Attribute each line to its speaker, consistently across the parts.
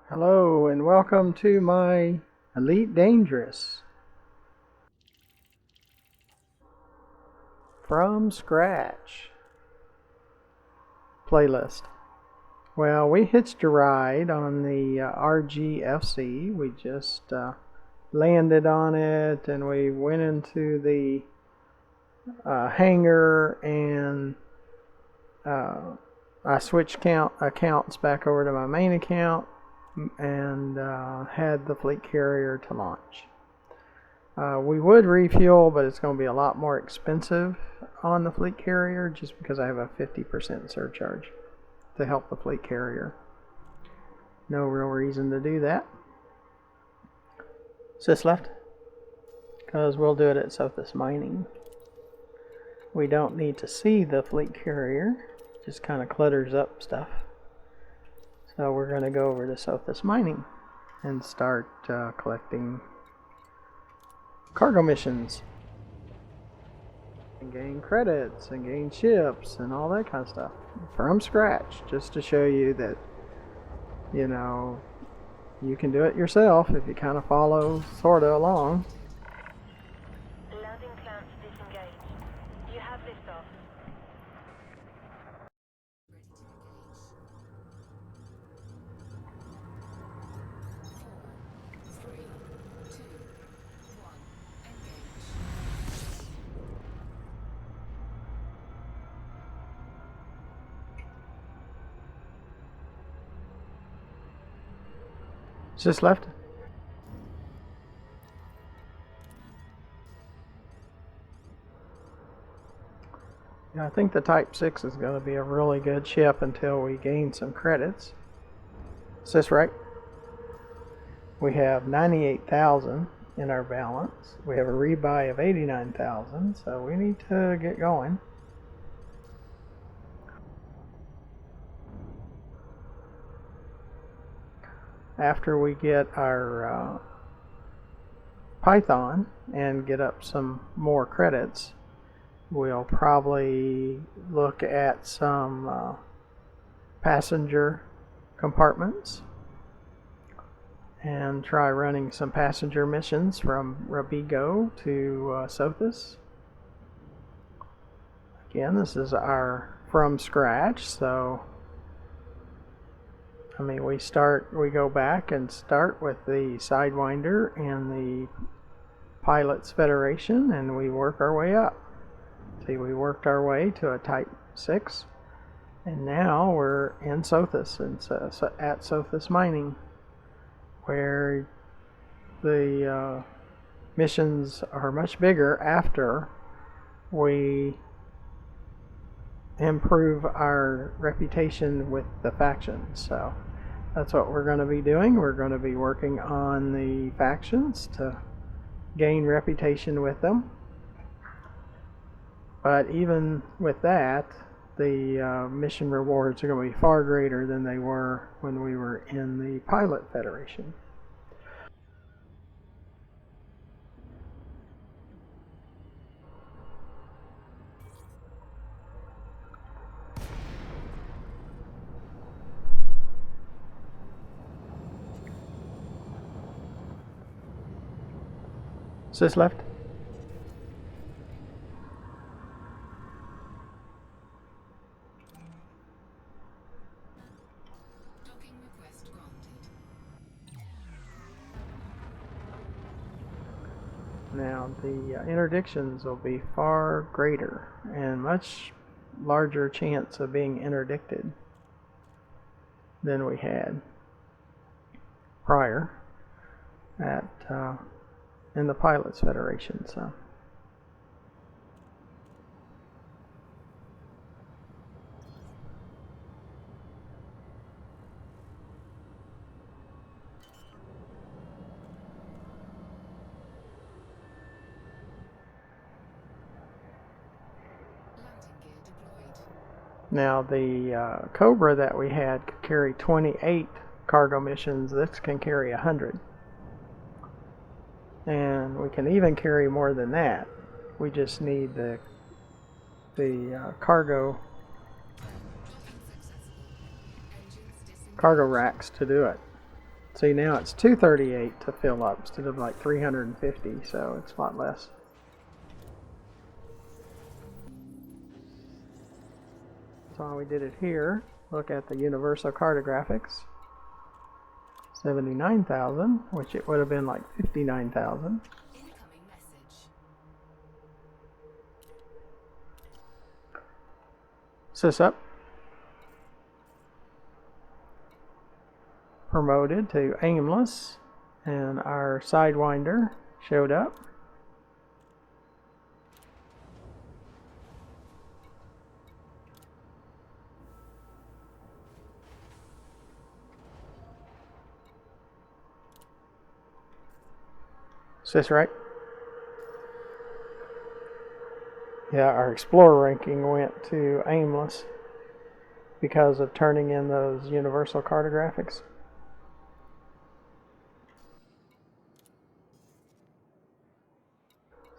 Speaker 1: Hello and welcome to my Elite Dangerous from scratch playlist. Well, we hitched a ride on the RGFC. We just landed on it and we went into the hangar and I switched accounts back over to my main account and had the fleet carrier to launch. We would refuel, but it's going to be a lot more expensive on the fleet carrier just because I have a 50% surcharge to help the fleet carrier. No real reason to do that. Sys left? Because we'll do it at Sothis Mining. We don't need to see the fleet carrier, just kind of clutters up stuff. So we're going to go over to Sothis Mining and start collecting cargo missions and gain credits and gain ships and all that kind of stuff from scratch, just to show you that, you know, you can do it yourself if you kind of follow sort of along.
Speaker 2: Landing clamps disengaged. You have liftoff.
Speaker 1: Just left. Yeah, I think the Type 6 is going to be a really good ship until we gain some credits. Is this right? We have 98,000 in our balance. We have a rebuy of 89,000, so we need to get going. After we get our Python and get up some more credits, we'll probably look at some passenger compartments and try running some passenger missions from Robigo to Sothis. Again, this is our from scratch, so I mean, we go back and start with the Sidewinder and the Pilots Federation, and we work our way up. See, we worked our way to a Type 6, and now we're in Sothis, and so at Sothis Mining, where the missions are much bigger after we improve our reputation with the factions. So that's what we're going to be doing. We're going to be working on the factions to gain reputation with them. But even with that, the mission rewards are going to be far greater than they were when we were in the Pilot Federation. Sys left?
Speaker 3: Docking request granted.
Speaker 1: Now the interdictions will be far greater and much larger chance of being interdicted than we had prior at in the Pilots Federation. So
Speaker 3: Landing gear deployed.
Speaker 1: now the Cobra that we had could carry 28 cargo missions. This can carry 100. And we can even carry more than that. We just need the cargo
Speaker 3: Docking successful. Engines disengaged.
Speaker 1: racks to do it. See, now it's 238 to fill up instead of like 350, so it's a lot less. That's why we did it here. Look at the Universal Cartographics. 79,000, which it would have been like 59,000.
Speaker 3: Incoming message.
Speaker 1: Sysup promoted to aimless, and our Sidewinder showed up. Is this right? Yeah, our Explorer ranking went to aimless because of turning in those Universal Cartographics.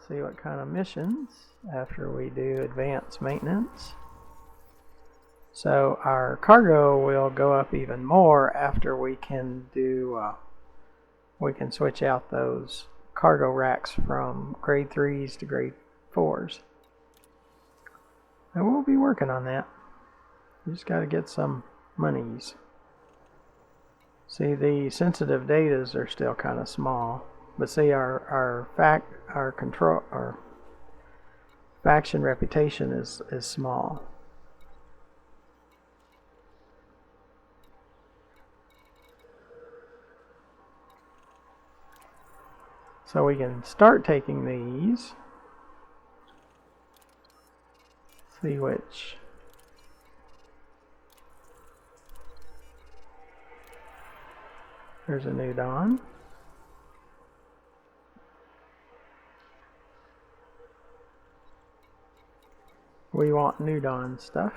Speaker 1: See what kind of missions after we do advanced maintenance. So our cargo will go up even more after we can do, we can switch out those cargo racks from grade 3s to grade 4s. And we'll be working on that. We just got to get some monies. See, the sensitive datas are still kind of small, but see our faction reputation is small. So we can start taking these. See which. There's a New Dawn. We want New Dawn stuff.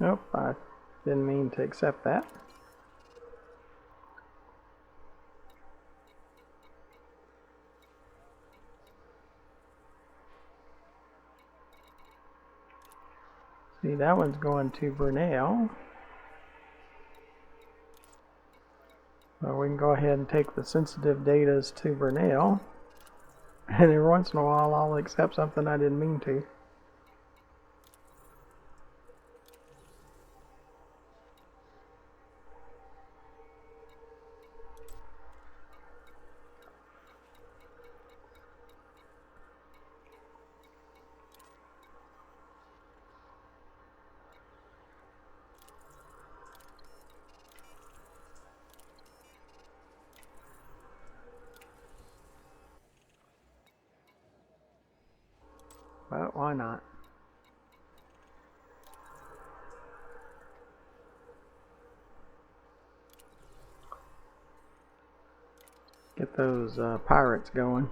Speaker 1: Nope, I didn't mean to accept that. See, that one's going to Brunel. So we can go ahead and take the sensitive datas to Brunel. And every once in a while I'll accept something I didn't mean to. But why not? Get those pirates going.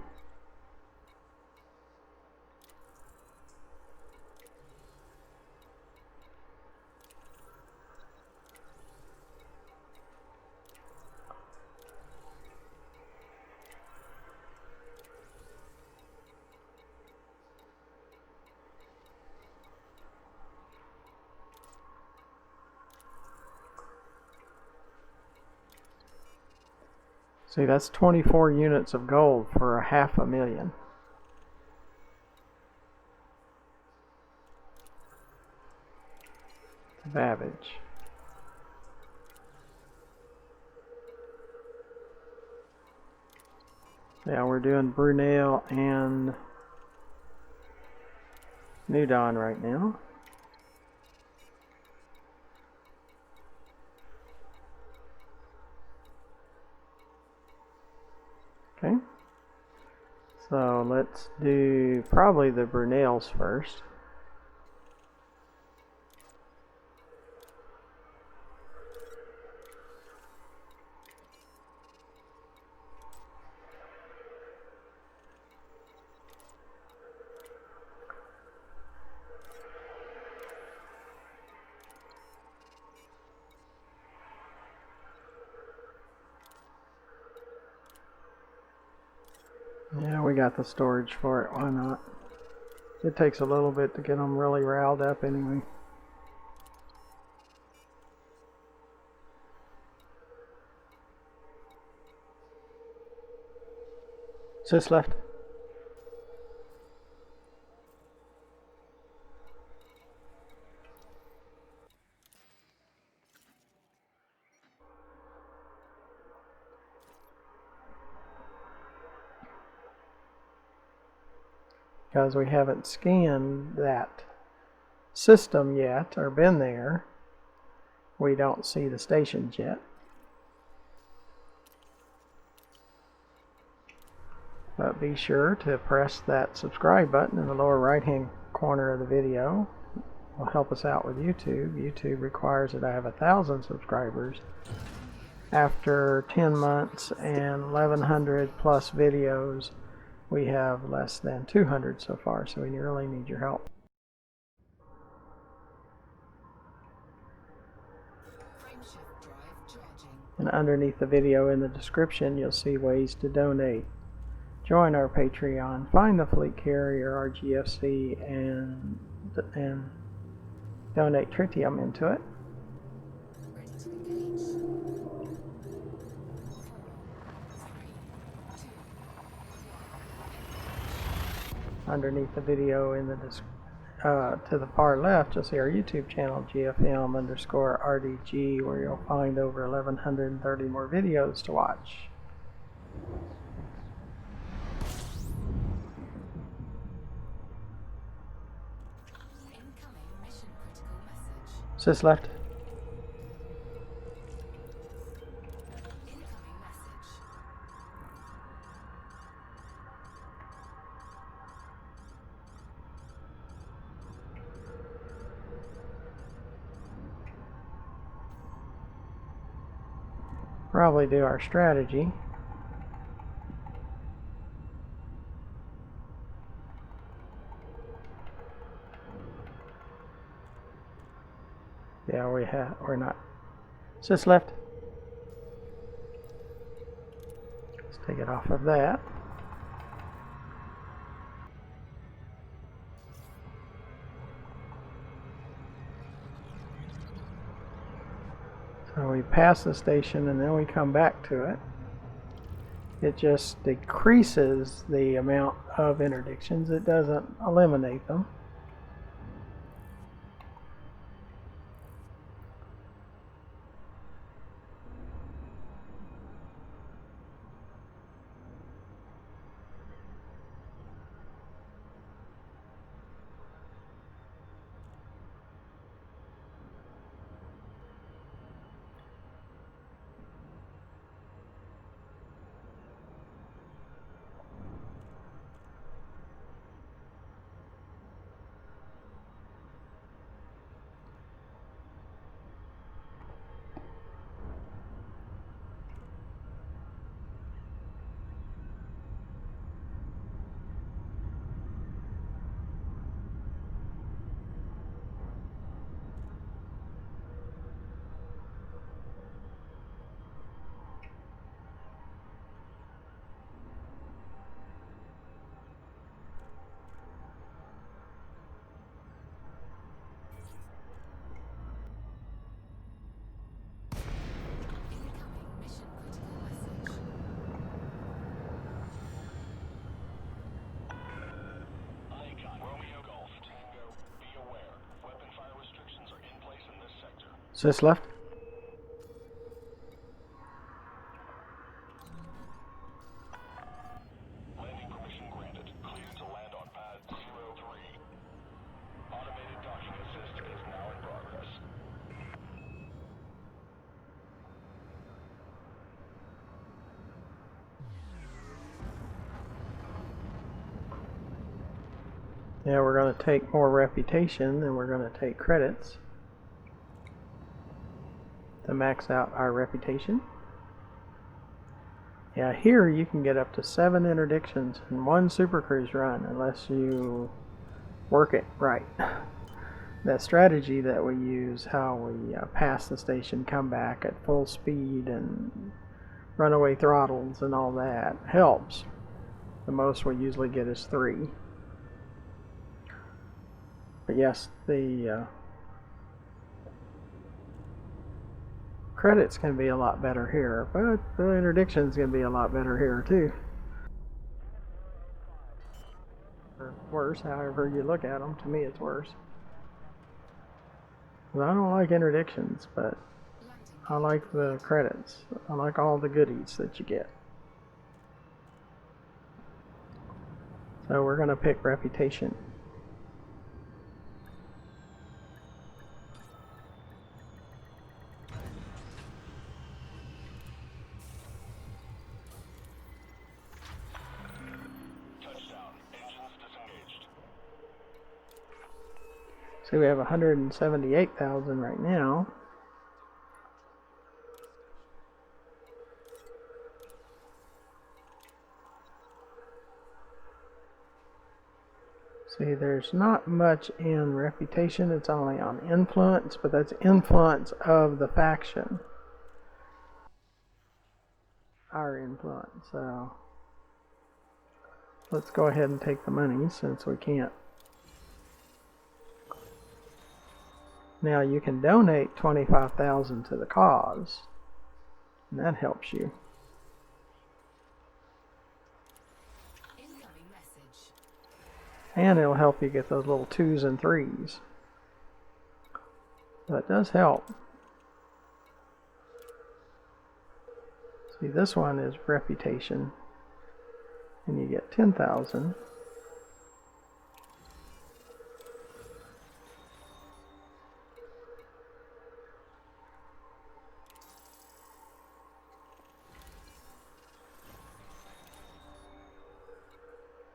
Speaker 1: See, that's 24 units of gold for 500,000. Babbage. Yeah, we're doing Brunel and New Dawn right now. Okay, so let's do probably the Brunels first. Yeah, we got the storage for it. Why not? It takes a little bit to get them really riled up anyway. Sis left. Because we haven't scanned that system yet or been there, we don't see the stations yet. But be sure to press that subscribe button in the lower right hand corner of the video. It will help us out with YouTube. YouTube requires that I have 1,000 subscribers. After 10 months and 1,100 plus videos, we have less than 200 so far, so we really need your help.
Speaker 3: Frameshift drive charging.
Speaker 1: And underneath the video in the description, you'll see ways to donate. Join our Patreon, find the fleet carrier RGFC, and donate tritium into it.
Speaker 3: Ready to engage. 4, 3, 2.
Speaker 1: Underneath the video in the to the far left, you'll see our YouTube channel, GFM_RDG, where you'll find over 1,130 more videos to watch.
Speaker 3: Incoming mission critical message.
Speaker 1: Sis left.
Speaker 3: Incoming message.
Speaker 1: Probably do our strategy. Yeah, we're not. Sis left. Let's take it off of that. So we pass the station and then we come back to it. It just decreases the amount of interdictions. It doesn't eliminate them.
Speaker 3: Incoming mission critical message.
Speaker 4: Icon, Romeo Golf, Tango, be aware. Weapon fire restrictions are in place in this sector.
Speaker 1: Sis left.
Speaker 4: Landing permission granted. Clear to land on pad 03. Automated docking assist is now in progress.
Speaker 1: Yeah, we're going to take more reputation than we're going to take credits to max out our reputation. Yeah, here you can get up to 7 interdictions in one Super Cruise run unless you work it right. That strategy that we use, how we pass the station, come back at full speed and runaway throttles and all that, helps. The most we usually get is 3. But yes, the credits can be a lot better here, but the interdictions can be a lot better here too. Or worse, however you look at them. To me, it's worse. I don't like interdictions, but I like the credits. I like all the goodies that you get. So we're going to pick reputation.
Speaker 4: Touchdown. Engines disengaged.
Speaker 1: So we have 178,000 right now. See, there's not much in reputation. It's only on influence, but that's influence of the faction. Our influence. So let's go ahead and take the money since we can't. Now you can donate 25,000 to the cause, and that helps you.
Speaker 3: Incoming message.
Speaker 1: And it'll help you get those little 2s and 3s. That does help. See, this one is reputation, and you get 10,000.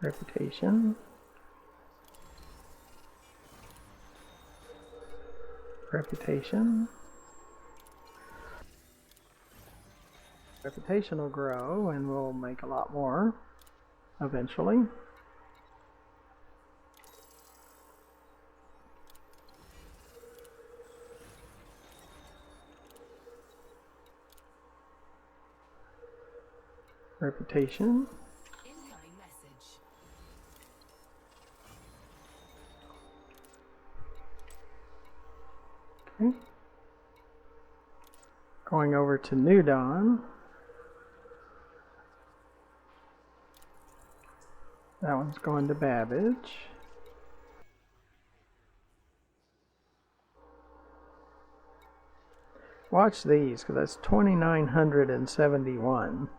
Speaker 1: Reputation. Reputation. Reputation will grow and we'll make a lot more eventually. Reputation.
Speaker 3: Incoming message.
Speaker 1: Okay. Going over to New Dawn. That one's going to Babbage. Watch these, because that's 2,971.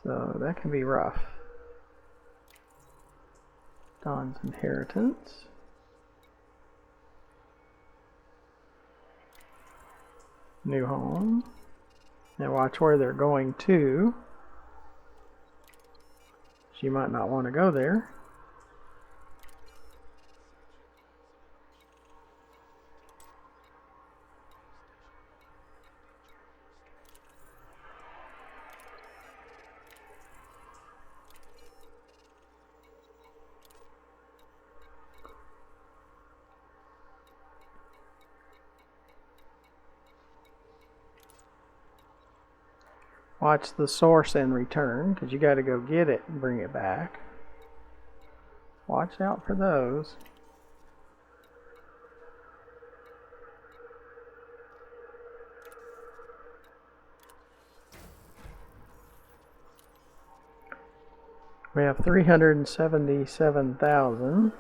Speaker 1: So that can be rough. Dawn's Inheritance. New Home. Now watch where they're going to. She might not want to go there. Watch the source and return, because you got to go get it and bring it back. Watch out for those. We have 377,000.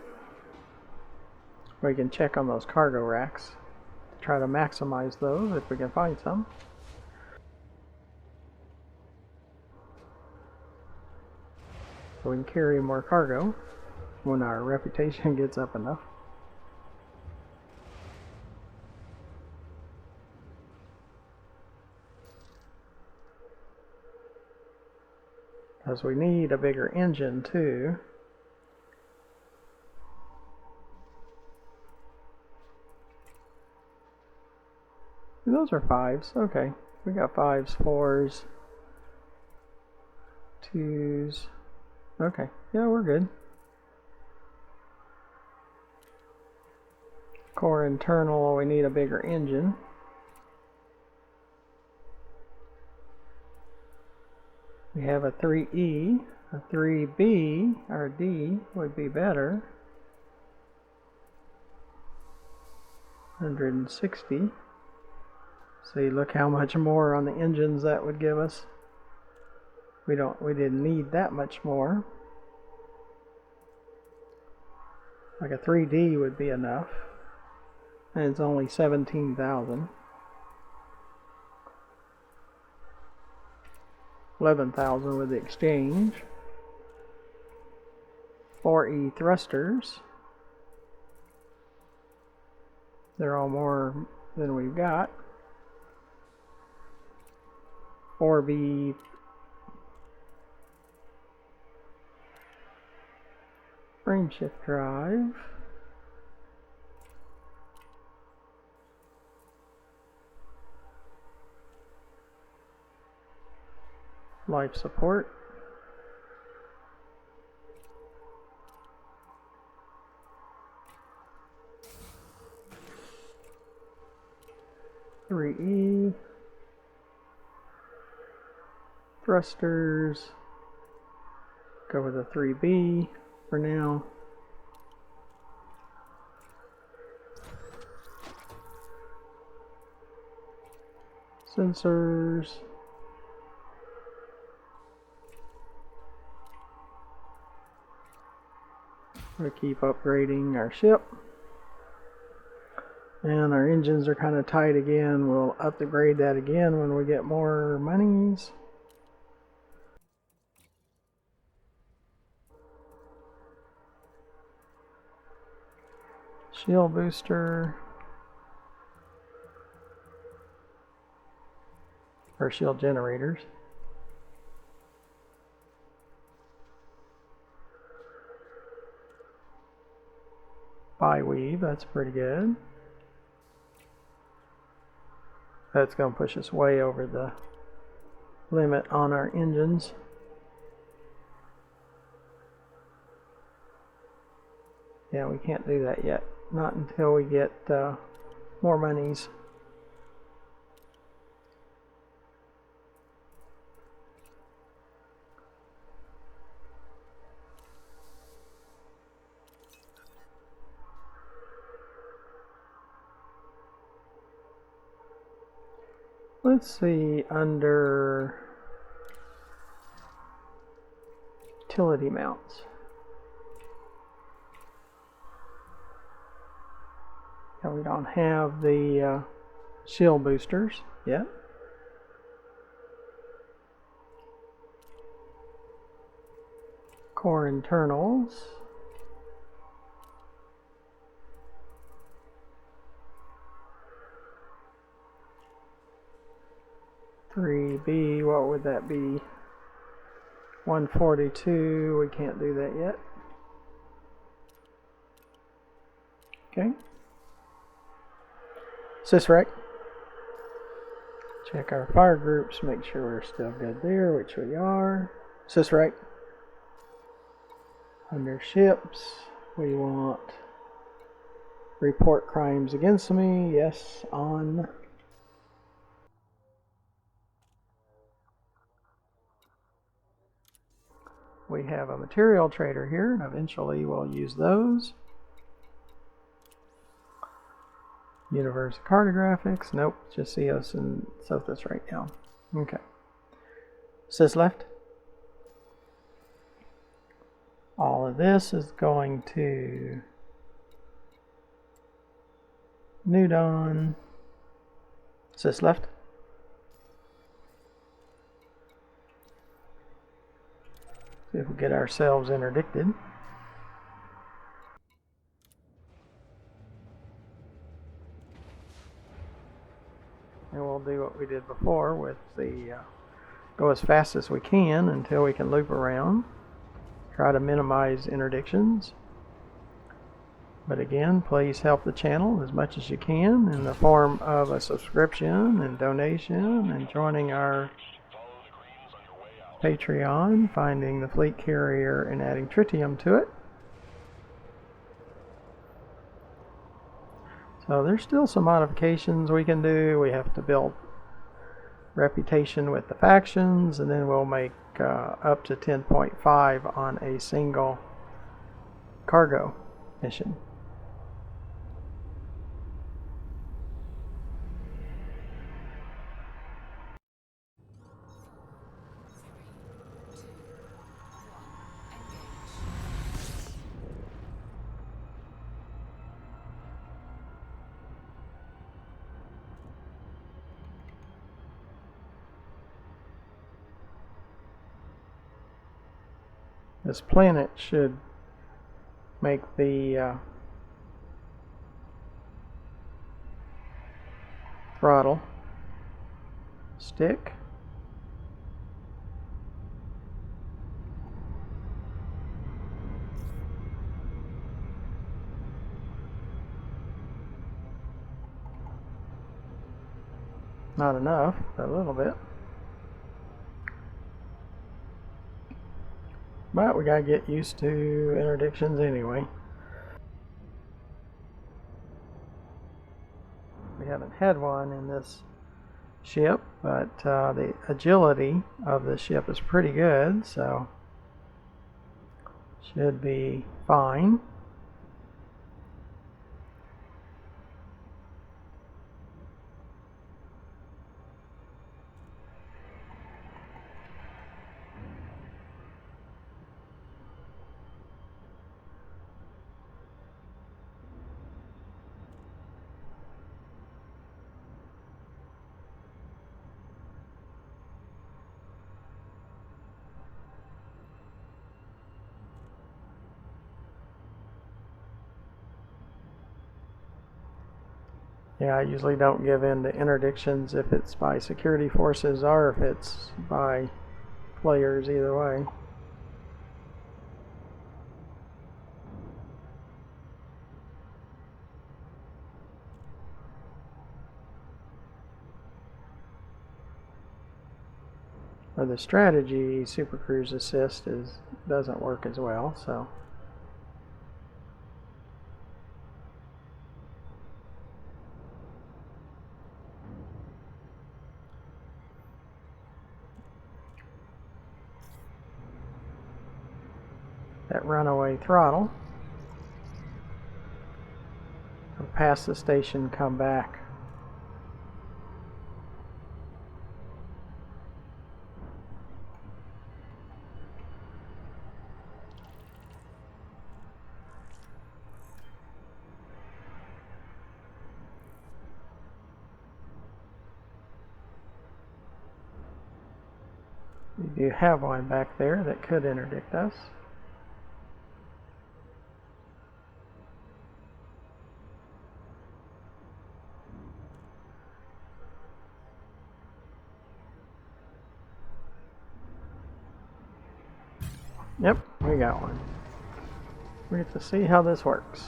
Speaker 1: We can check on those cargo racks to try to maximize those if we can find some. So we can carry more cargo when our reputation gets up enough. Because we need a bigger engine too. Those are 5s. Okay. We got 5s, 4s, 2s. Okay. Yeah, we're good. Core internal, we need a bigger engine. We have a 3E, a 3B, or D would be better. 160. See, look how much more on the engines that would give us. We didn't need that much more. Like a 3D would be enough. And it's only 17,000. 11,000 with the exchange. 4E thrusters. They're all more than we've got. 4B frame shift drive. Life support. (3E) thrusters. Go with a 3B for now. Sensors. We keep upgrading our ship. And our engines are kind of tight again. We'll upgrade that again when we get more monies. Shield booster. Or shield generators. Bi-weave, that's pretty good. That's going to push us way over the limit on our engines. Yeah, we can't do that yet. Not until we get more monies. Let's see, under utility mounts. Yeah, we don't have the shield boosters yet. Core internals. (3B), what would that be? 142, we can't do that yet. Okay. Sysrec. Check our fire groups, make sure we're still good there, which we are. Sysrec. Under ships, we want report crimes against me. Yes, on. We have a material trader here, and eventually we'll use those. Universe cartographics. Nope, just Ceos and Sothis right now. Okay. Sys left. All of this is going to New Dawn. Sys left. See if we get ourselves interdicted. And we'll do what we did before with the go as fast as we can until we can loop around. Try to minimize interdictions. But again, please help the channel as much as you can in the form of a subscription and donation and joining our Patreon, finding the fleet carrier and adding tritium to it. So there's still some modifications we can do. We have to build reputation with the factions, and then we'll make up to 10.5 on a single cargo mission. This planet should make the throttle stick. Not enough, but a little bit. But we gotta get used to interdictions anyway. We haven't had one in this ship, but the agility of the ship is pretty good, so should be fine. Yeah, I usually don't give in to interdictions if it's by security forces or if it's by players, either way. For the strategy, Super Cruise Assist doesn't work as well, so. That runaway throttle. Go past the station, come back. We do have one back there that could interdict us. Yep, we got one. We get to see how this works.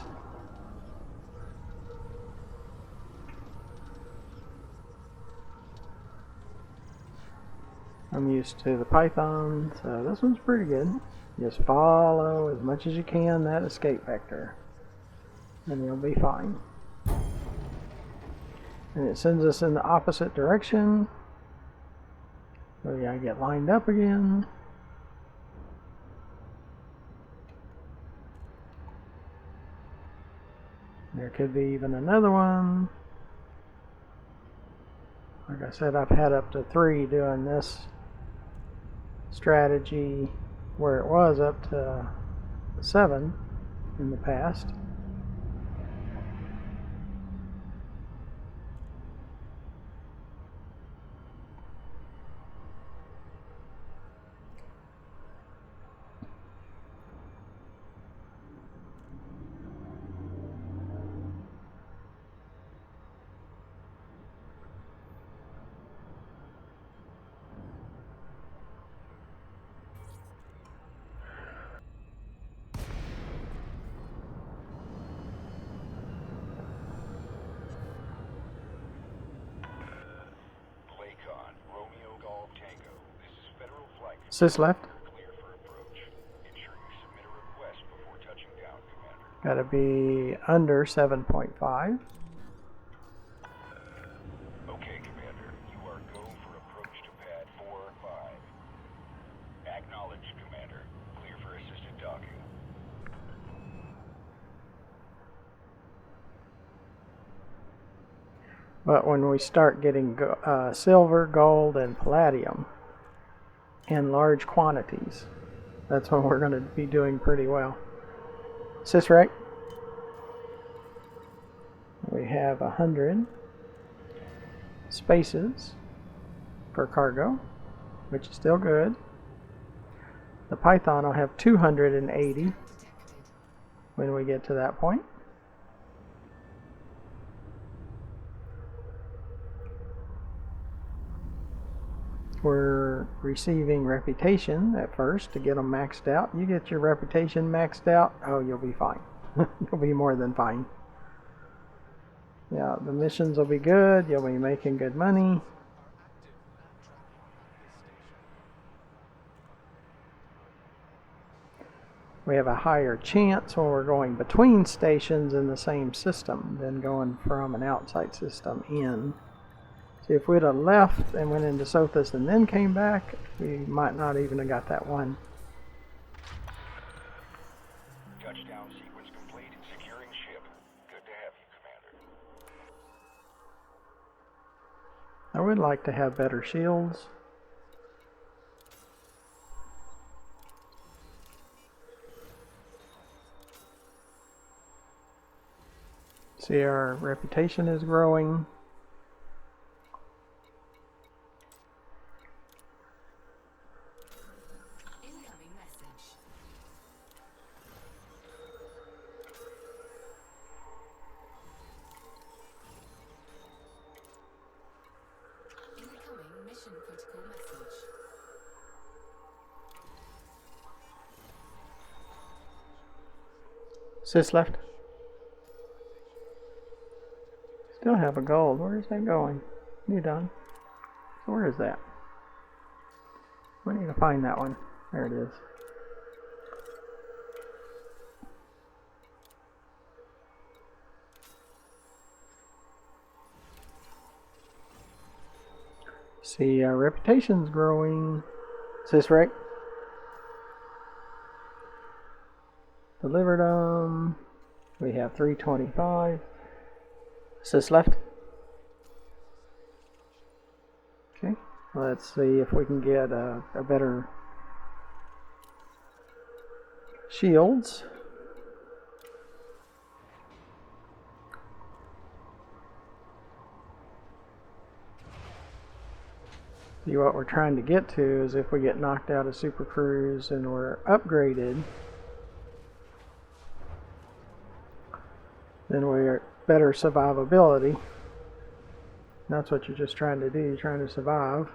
Speaker 1: I'm used to the Python, so this one's pretty good. Just follow as much as you can that escape vector, and you'll be fine. And it sends us in the opposite direction. So we gotta get lined up again. There could be even another one. Like I said, I've had up to 3 doing this strategy, where it was up to 7 in the past. Sis left.
Speaker 4: Clear for approach. Ensure you submit a request before touching down, Commander.
Speaker 1: Gotta be under 7.5.
Speaker 4: Okay, Commander. You are go for approach
Speaker 1: But when we start getting silver, gold, and palladium in large quantities, that's when we're going to be doing pretty well. Is this right? We have 100 spaces per cargo, which is still good. The Python will have 280
Speaker 3: detected.
Speaker 1: when we get to that point. We're receiving reputation at first to get them maxed out. You get your reputation maxed out, oh, you'll be fine. You'll be more than fine. Yeah, the missions will be good. You'll be making good money. We have a higher chance when we're going between stations in the same system than going from an outside system in. See, if we'd have left and went into Sothis and then came back, we might not even have got that one.
Speaker 4: Touchdown sequence complete. Securing ship. Good to have you, Commander.
Speaker 1: I would like to have better shields. See, our reputation is growing.
Speaker 3: Incoming message. Incoming mission critical message.
Speaker 1: Sis left. Still have a gold. Where is that going? You done? So where is that? We need to find that one. There it is. See, our reputation's growing. Is this right? Delivered them. We have 325. Is this left? Okay. Let's see if we can get a better shields. See, what we're trying to get to is if we get knocked out of Super Cruise and we're upgraded, then we're better survivability. That's what you're just trying to do. You're trying to survive.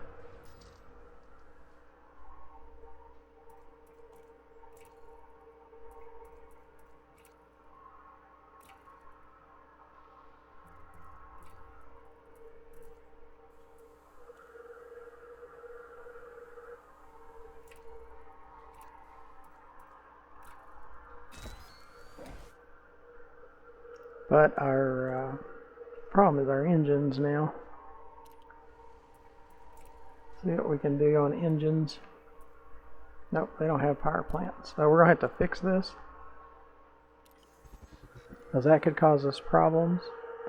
Speaker 1: But our problem is our engines now. See what we can do on engines. Nope, they don't have power plants. So we're going to have to fix this, because that could cause us problems.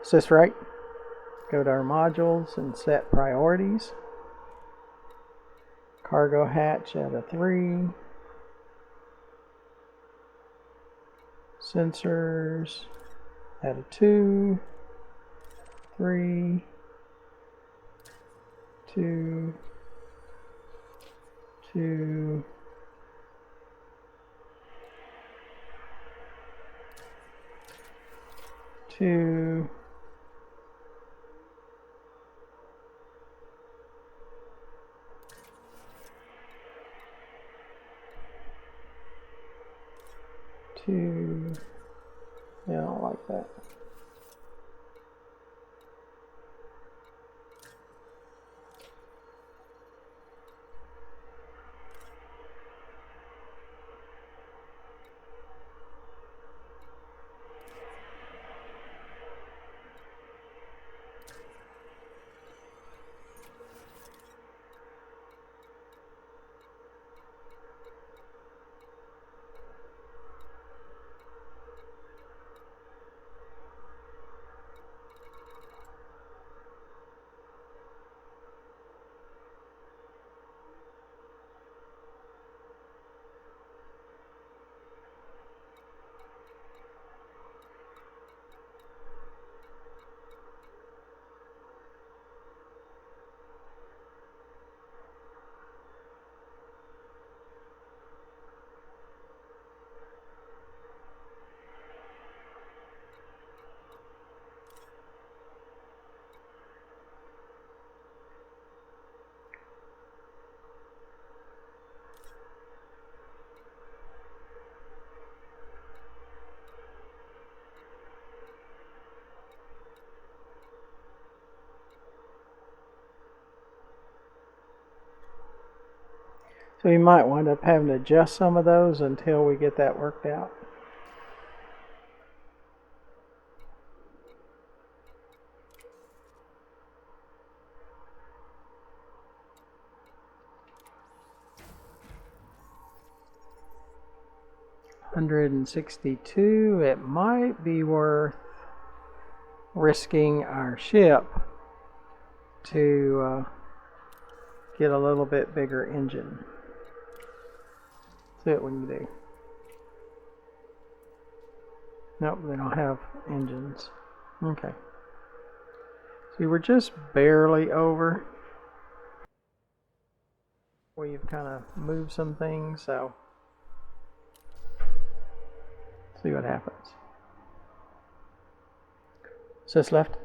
Speaker 1: Is this right? Go to our modules and set priorities. Cargo hatch at a 3. Sensors at a 2. 3. 2. 2. 2. 2. Yeah, I don't like that. So we might wind up having to adjust some of those until we get that worked out. $162. It might be worth risking our ship to get a little bit bigger engine. See what we can do. Nope, they don't have engines. Okay. See, we're just barely over. We've kind of moved some things, so see what happens. Sis left.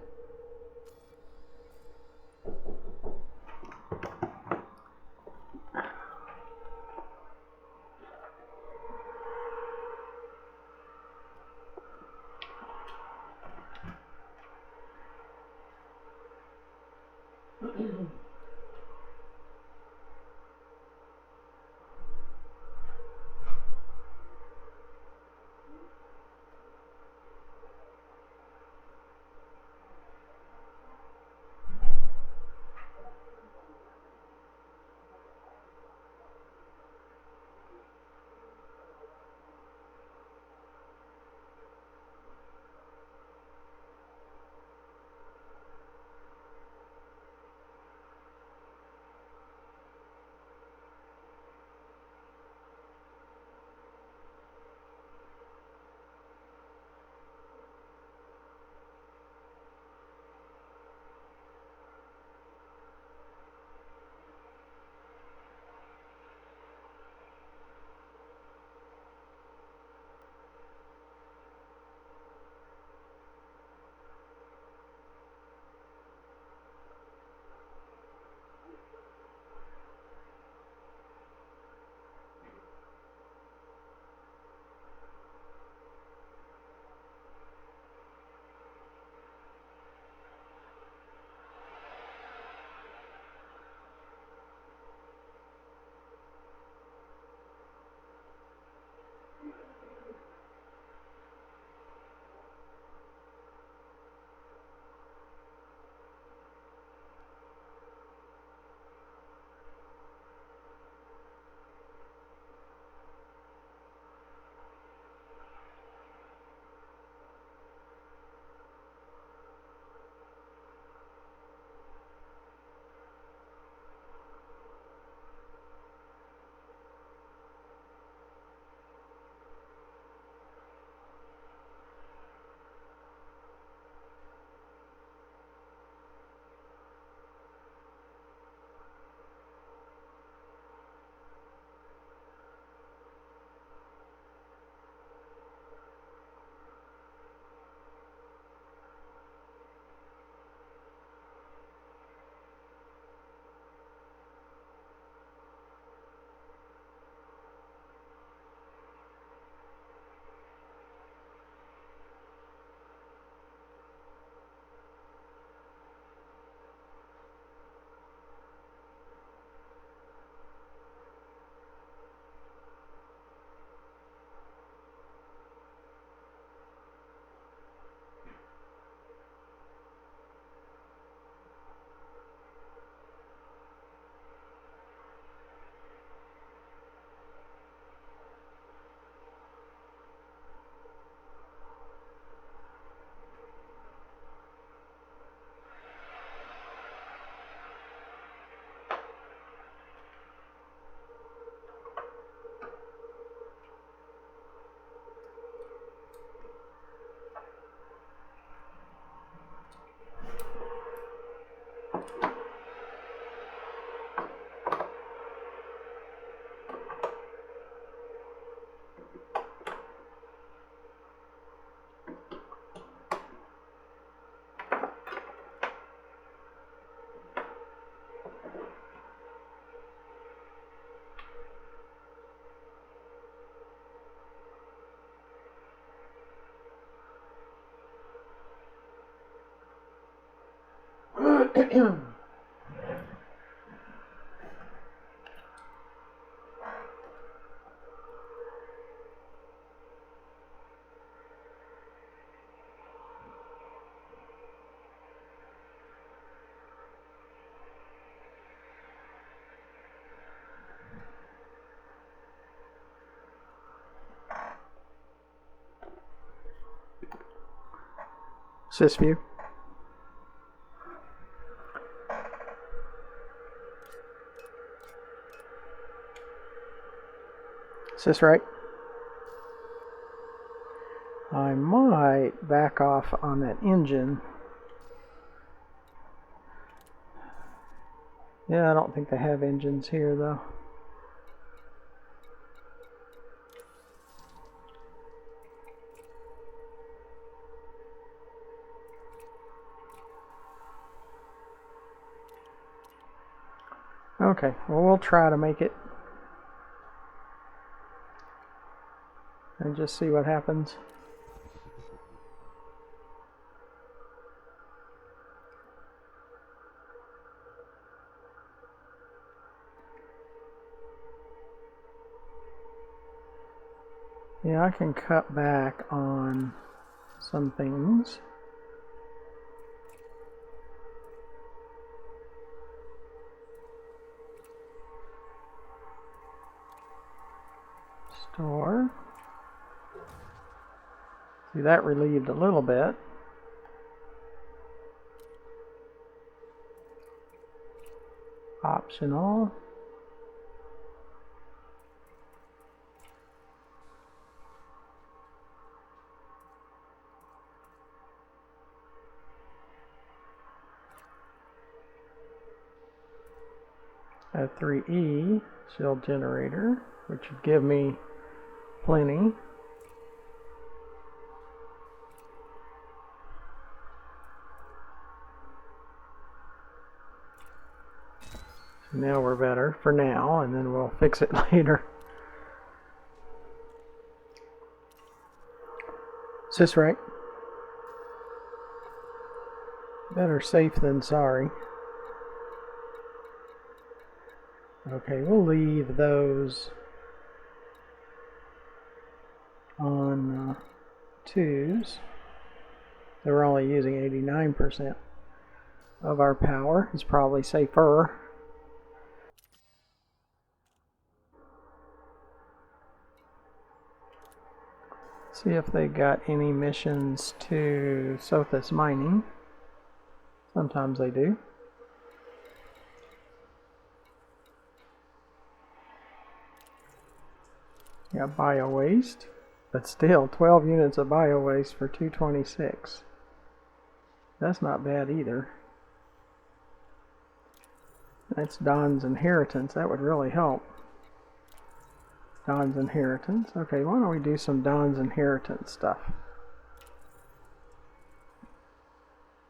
Speaker 1: Sysview. Sys right. I might back off on that engine. Yeah, I don't think they have engines here though. Okay, well, we'll try to make it and just see what happens. Yeah, I can cut back on some things. Store. See, that relieved a little bit. Optional. A 3E shield generator, which would give me plenty. So now we're better for now, and then we'll fix it later. Is this right? Better safe than sorry. Okay, we'll leave those on 2s. So we're only using 89% of our power. It's probably safer. See if they got any missions to Sothis Mining. Sometimes they do. Got bio waste, but still 12 units of bio waste for 226. That's not bad either. That's Don's Inheritance. That would really help. Don's Inheritance. Okay, why don't we do some Don's Inheritance stuff?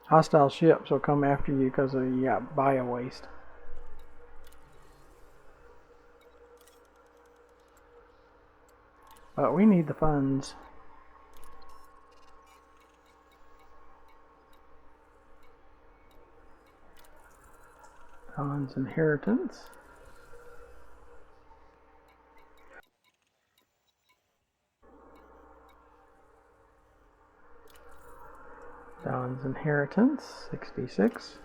Speaker 1: Hostile ships will come after you because of bio waste. But we need the funds. Don's Inheritance. Don's Inheritance, 66.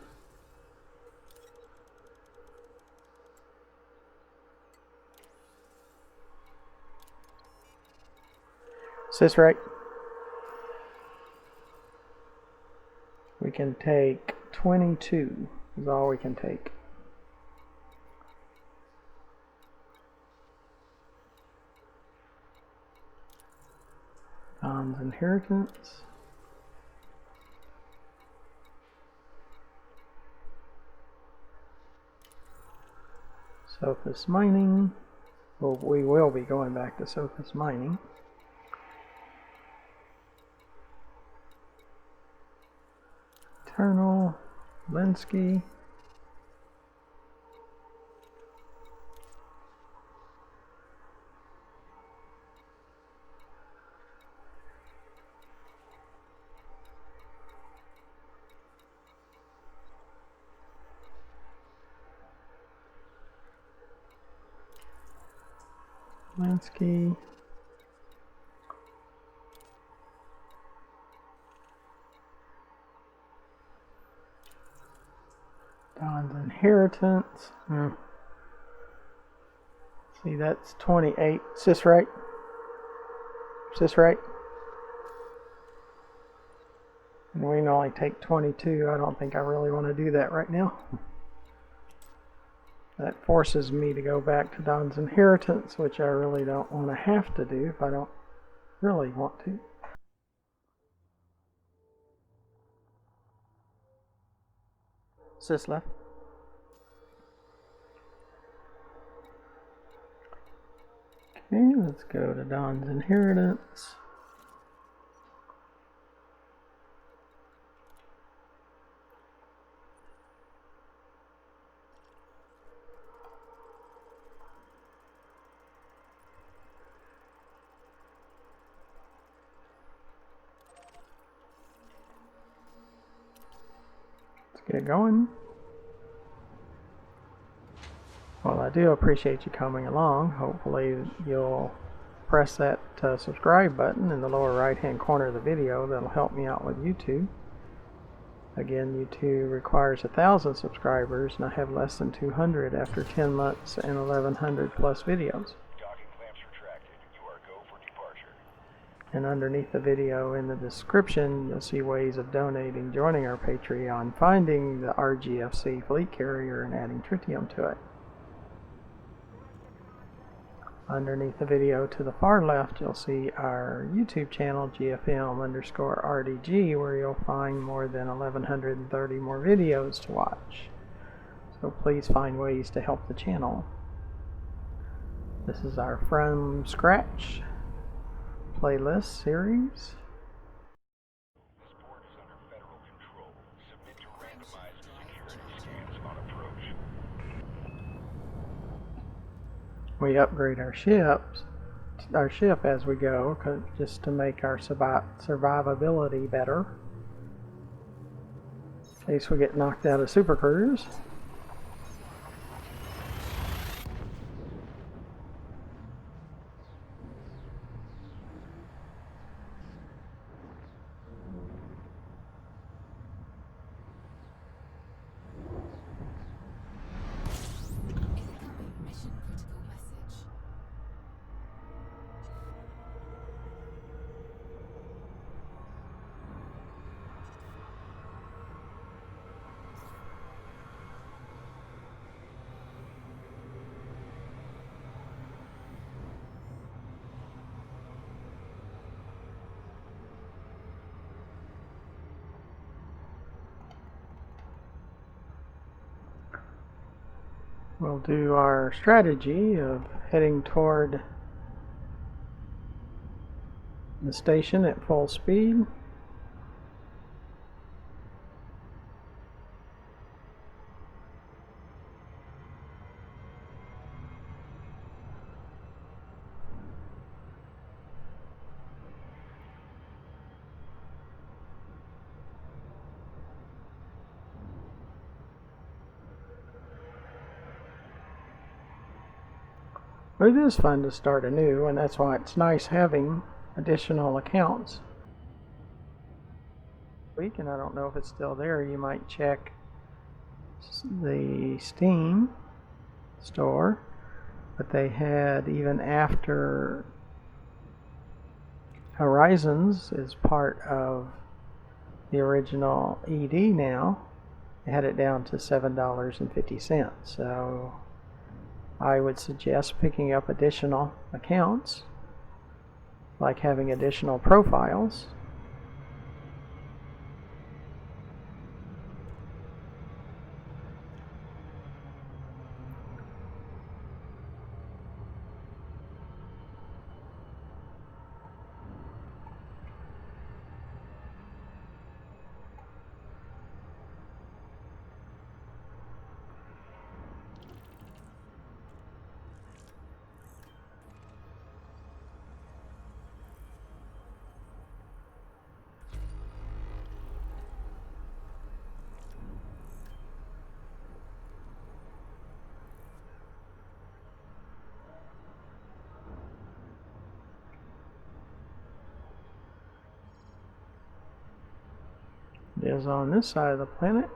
Speaker 1: Is this right? We can take 22 is all we can take. Don's Inheritance. Sothis Mining. Well, we will be going back to Sothis Mining. Eternal, Linsky. Linsky. Don's Inheritance. See, that's 28. Is this right? Is this right? And we can only take 22. I don't think I really want to do that right now. That forces me to go back to Don's Inheritance, which I really don't want to have to do if I don't really want to. Sis left. Okay, let's go to Don's Inheritance. Let's get going. Well, I do appreciate you coming along. Hopefully you'll press that subscribe button in the lower right hand corner of the video. That'll help me out with YouTube. Again, YouTube requires 1,000 subscribers, and I have less than 200 after 10 months and 1,100 plus videos.
Speaker 4: Docking clamps retracted. You are go for departure.
Speaker 1: And underneath the video in the description, you'll see ways of donating, joining our Patreon, finding the RGFC fleet carrier, and adding tritium to it. Underneath the video to the far left, you'll see our YouTube channel, GFM_RDG, where you'll find more than 1,130 more videos to watch. So please find ways to help the channel. This is our From Scratch playlist series.
Speaker 4: Sport is under federal control. Submit to randomized security scans on approach.
Speaker 1: We upgrade our ship as we go, just to make our survivability better, in case we get knocked out of Super Cruise.
Speaker 3: Incoming mission critical message.
Speaker 1: We'll do our strategy of heading toward the station at full speed. But it is fun to start anew, and that's why it's nice having additional accounts. And I don't know if it's still there. You might check the Steam store, but they had, even after Horizons is part of the original ED now, they had it down to $7.50. So I would suggest picking up additional accounts, like having additional profiles. It is on this side of the planet.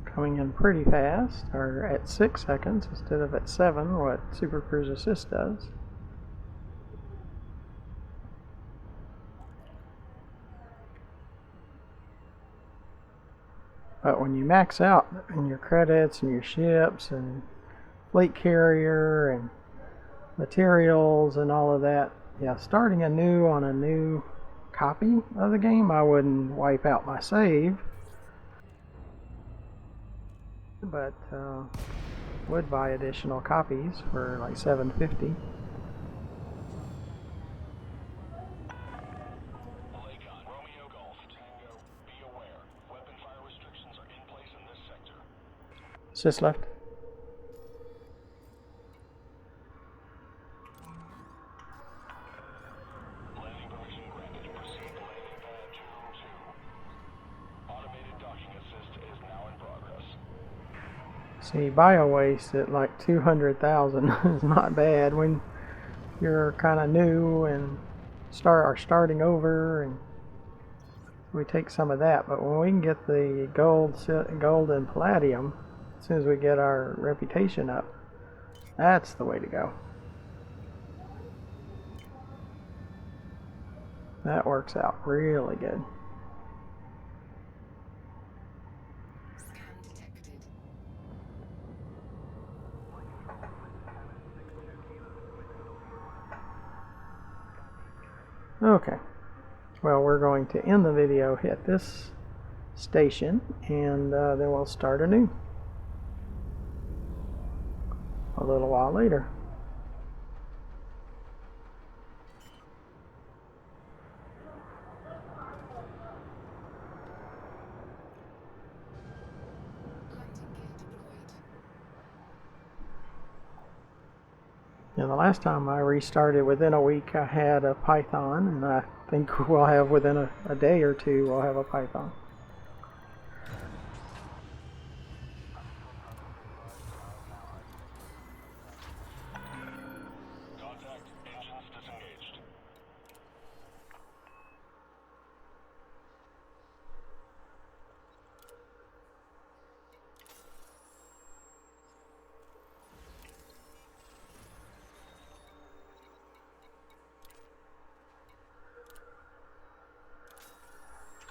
Speaker 1: Coming in pretty fast, or at 6 seconds instead of at 7, what Super Cruise Assist does. But when you max out in your credits and your ships and fleet carrier and materials and all of that, yeah, starting anew on a new copy of the game, I wouldn't wipe out my save, but would buy additional copies for like $7.50.
Speaker 4: Lakon, Romeo Golf, Tango, be aware. Weapon fire restrictions are in place in this sector.
Speaker 1: Sys left.
Speaker 4: Landing permission granted. Proceed to landing pad 2-2. Automated docking assist is now in progress.
Speaker 1: See, bio waste at like 200,000 is not bad when you're kind of new and starting over, and we take some of that. But when we can get the gold and palladium, as soon as we get our reputation up, that's the way to go. That works out really good.
Speaker 3: Scan detected.
Speaker 1: Okay, well, we're going to end the video at this station, and then we'll start anew a little while later.
Speaker 3: Landing gear deployed.
Speaker 1: And the last time I restarted, within a week I had a Python, and I think we'll have within a day or two we'll have a Python.
Speaker 4: Contact. Engines disengaged.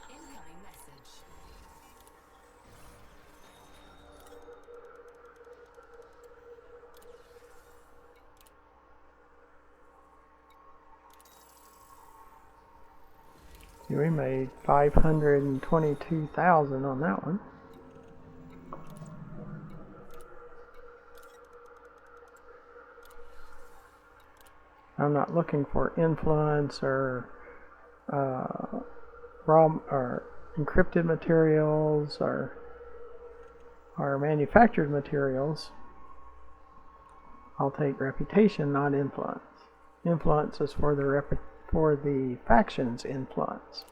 Speaker 3: Incoming message.
Speaker 1: See, we made 522,000 on that one. I'm not looking for influence or raw or encrypted materials or manufactured materials. I'll take reputation, not influence. Influence is for the faction's influence.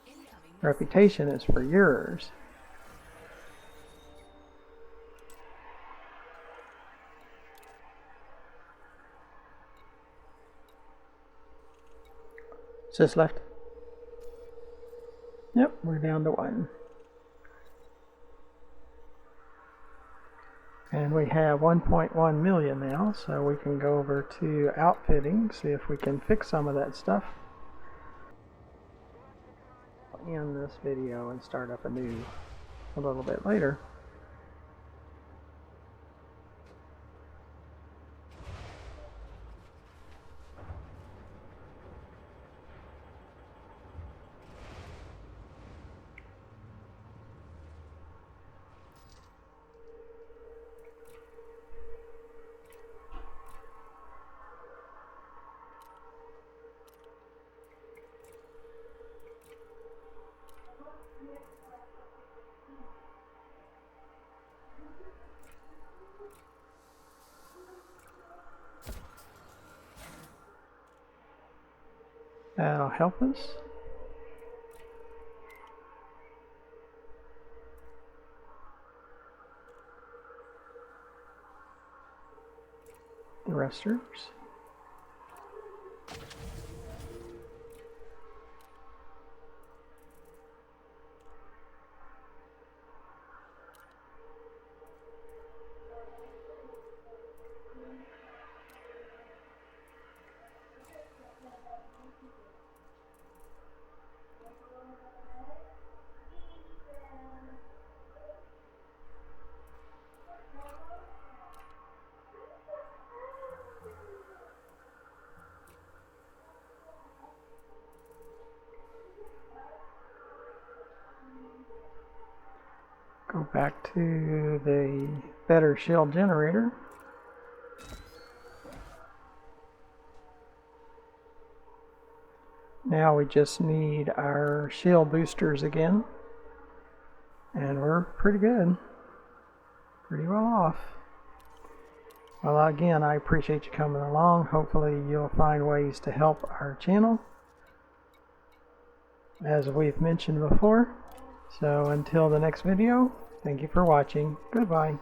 Speaker 3: Incoming
Speaker 1: Reputation is for yours. Sys left. Yep, we're down to 1. And we have 1.1 million now, so we can go over to outfitting, see if we can fix some of that stuff. I'll end this video and start up anew a little bit later. That'll help us. Thrusters. Go back to the better shield generator. Now we just need our shield boosters again. And we're pretty good. Pretty well off. Well, again, I appreciate you coming along. Hopefully you'll find ways to help our channel, as we've mentioned before. So until the next video, thank you for watching. Goodbye.